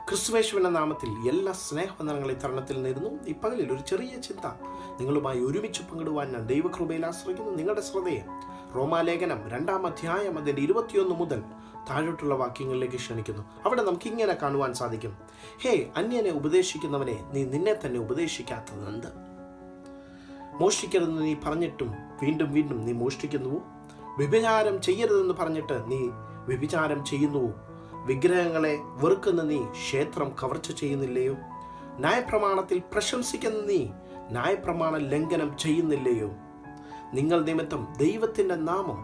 ക്രിസ്തുവേശുവിൻ്റെ നാമത്തിൽ എല്ലാ സ്നേഹവന്ദനങ്ങളെ തരണത്തിൽ നേരുന്നു. ഈ പകലിൽ ഒരു ചെറിയ ചിന്ത നിങ്ങളുമായി ഒരുമിച്ച് പങ്കിടുവാൻ ഞാൻ ദൈവകൃപയിൽ ആശ്രയിക്കുന്നു. നിങ്ങളുടെ ശ്രദ്ധയെ റോമാലേഖനം 2-ാം അധ്യായം അതിൻ്റെ 21 മുതൽ താഴോട്ടുള്ള വാക്യങ്ങളിലേക്ക് ക്ഷണിക്കുന്നു. അവിടെ നമുക്ക് ഇങ്ങനെ കാണുവാൻ സാധിക്കും. ഹേ അന്യനെ ഉപദേശിക്കുന്നവനെ, നീ നിന്നെ തന്നെ ഉപദേശിക്കാത്തതെന്ത്? മോഷ്ടിക്കരുതെന്ന് നീ പറഞ്ഞിട്ടും വീണ്ടും വീണ്ടും നീ മോഷ്ടിക്കുന്നുവോ? വ്യഭിചാരം ചെയ്യരുതെന്ന് പറഞ്ഞിട്ട് നീ വ്യഭിചാരം ചെയ്യുന്നുവോ? വിഗ്രഹങ്ങളെ വെറുക്കുന്ന നീ ക്ഷേത്രം കവർച്ച ചെയ്യുന്നില്ലയോ? ന്യായപ്രമാണത്തിൽ പ്രശംസിക്കുന്ന നീ ന്യായപ്രമാണ ലംഘനം ചെയ്യുന്നില്ലയോ? നിങ്ങൾ നിമിത്തം ദൈവത്തിൻ്റെ നാമം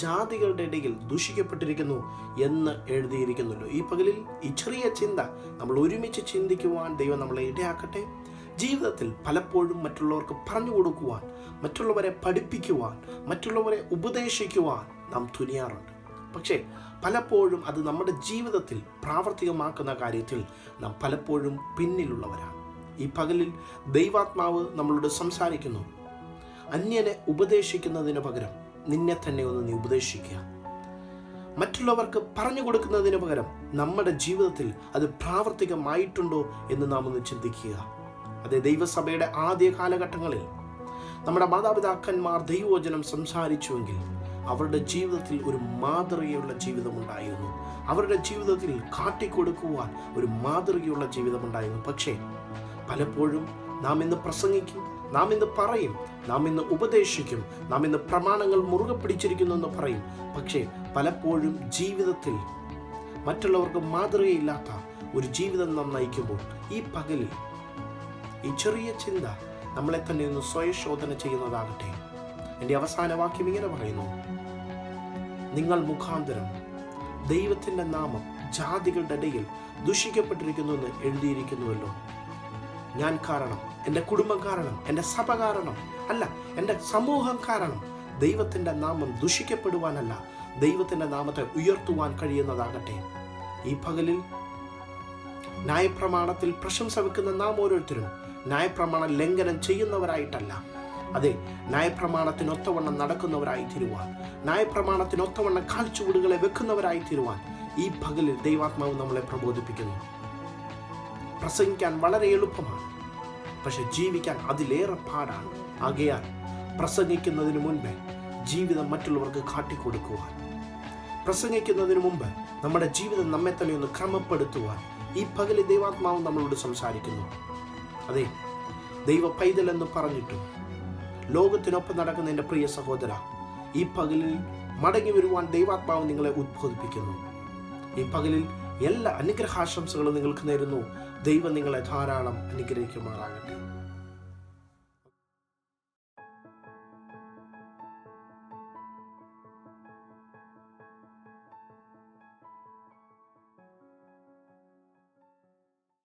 ജാതികളുടെ ഇടയിൽ ദൂഷിക്കപ്പെട്ടിരിക്കുന്നു എന്ന് എഴുതിയിരിക്കുന്നുള്ളൂ. ഈ പകലിൽ ഈ ചെറിയ ചിന്ത നമ്മൾ ഒരുമിച്ച് ചിന്തിക്കുവാൻ ദൈവം നമ്മളെ ഇടയാക്കട്ടെ. ജീവിതത്തിൽ പലപ്പോഴും മറ്റുള്ളവർക്ക് പറഞ്ഞു കൊടുക്കുവാൻ, മറ്റുള്ളവരെ പഠിപ്പിക്കുവാൻ, മറ്റുള്ളവരെ ഉപദേശിക്കുവാൻ നാം തുനിയാറുണ്ട്. പക്ഷേ പലപ്പോഴും അത് നമ്മുടെ ജീവിതത്തിൽ പ്രാവർത്തികമാക്കുന്ന കാര്യത്തിൽ നാം പലപ്പോഴും പിന്നിലുള്ളവരാണ്. ഈ പകലിൽ ദൈവാത്മാവ് നമ്മളോട് സംസാരിക്കുന്നു. അന്യനെ ഉപദേശിക്കുന്നതിന് പകരം നിന്നെ തന്നെ ഒന്ന് നീ ഉപദേശിക്കുക. മറ്റുള്ളവർക്ക് പറഞ്ഞു കൊടുക്കുന്നതിന് പകരം നമ്മുടെ ജീവിതത്തിൽ അത് പ്രാവർത്തികമായിട്ടുണ്ടോ എന്ന് നാം ഒന്ന് ചിന്തിക്കുക. അതെ, ദൈവസഭയുടെ ആദ്യ കാലഘട്ടങ്ങളിൽ നമ്മുടെ മാതാപിതാക്കന്മാർ ദൈവവചനം സംസാരിച്ചുവെങ്കിൽ അവരുടെ ജീവിതത്തിൽ ഒരു മാതൃകയുള്ള ജീവിതമുണ്ടായിരുന്നു. അവരുടെ ജീവിതത്തിൽ കാട്ടിക്കൊടുക്കുവാൻ ഒരു മാതൃകയുള്ള ജീവിതമുണ്ടായിരുന്നു. പക്ഷേ പലപ്പോഴും നാം ഇന്ന് പ്രസംഗിക്കും, നാം ഇന്ന് പറയും, നാം ഇന്ന് ഉപദേശിക്കും, നാം ഇന്ന് പ്രമാണങ്ങൾ മുറുകെ പിടിച്ചിരിക്കുന്നു എന്ന് പറയും. പക്ഷേ പലപ്പോഴും ജീവിതത്തിൽ മറ്റുള്ളവർക്ക് മാതൃകയില്ലാത്ത ഒരു ജീവിതം നാം നയിക്കുമ്പോൾ ഈ പകലിൽ ഈ ചെറിയ ചിന്ത നമ്മളെ തന്നെ ഒന്ന് സ്വയശോധന ചെയ്യുന്നതാകട്ടെ. എൻ്റെ അവസാന വാക്യം ഇങ്ങനെ പറയുന്നു: നിങ്ങൾ മുഖാന്തരം ദൈവത്തിൻ്റെ നാമം ജാതികളുടെ ഇടയിൽ ദുഷിക്കപ്പെട്ടിരിക്കുന്നു എന്ന് എഴുതിയിരിക്കുന്നുവല്ലോ. ഞാൻ കാരണം, എൻ്റെ കുടുംബം കാരണം, എൻ്റെ സഭ കാരണം അല്ല, എൻ്റെ സമൂഹം കാരണം ദൈവത്തിൻ്റെ നാമം ദുഷിക്കപ്പെടുവാനല്ല, ദൈവത്തിൻ്റെ നാമത്തെ ഉയർത്തുവാൻ കഴിയുന്നതാകട്ടെ. ഈ പകലിൽ ന്യായപ്രമാണത്തിൽ പ്രശംസ വെക്കുന്ന നാം ഓരോരുത്തരും ന്യായപ്രമാണ ലംഘനം ചെയ്യുന്നവരായിട്ടല്ല, അതെ, ന്യായപ്രമാണത്തിനൊത്തവണ്ണം നടക്കുന്നവരായി തീരുവാൻ, ന്യായപ്രമാണത്തിനൊത്തവണ്ണം കാൽച്ചുവടുകളെ വെക്കുന്നവരായി തീരുവാൻ ഈ പകലിൽ ദൈവാത്മാവ് നമ്മളെ പ്രബോധിപ്പിക്കുന്നു. പ്രസംഗിക്കാൻ വളരെ എളുപ്പമാണ്, പക്ഷെ ജീവിക്കാൻ അതിലേറെ പാടാണ്. ആകയാൽ പ്രസംഗിക്കുന്നതിന് മുൻപേ ജീവിതം മറ്റുള്ളവർക്ക് കാട്ടിക്കൊടുക്കുവാൻ, പ്രസംഗിക്കുന്നതിന് മുമ്പ് നമ്മുടെ ജീവിതം നമ്മെ തന്നെ ഒന്ന് ക്രമപ്പെടുത്തുവാൻ ഈ പകലിൽ ദൈവാത്മാവ് നമ്മളോട് സംസാരിക്കുന്നു. അതെ, ദൈവ പൈതൽ എന്ന് പറഞ്ഞിട്ടും ലോകത്തിനൊപ്പം നടക്കുന്ന എൻ്റെ പ്രിയ സഹോദര, ഈ പകലിൽ മടങ്ങി വരുവാൻ ദൈവാത്മാവ് നിങ്ങളെ ഉദ്ബോധിപ്പിക്കുന്നു. ഈ പകലിൽ എല്ലാ അനുഗ്രഹാശംസകളും നിങ്ങൾക്ക് നേരുന്നു. ദൈവം നിങ്ങളെ ധാരാളം അനുഗ്രഹിക്കുമാറാകട്ടെ.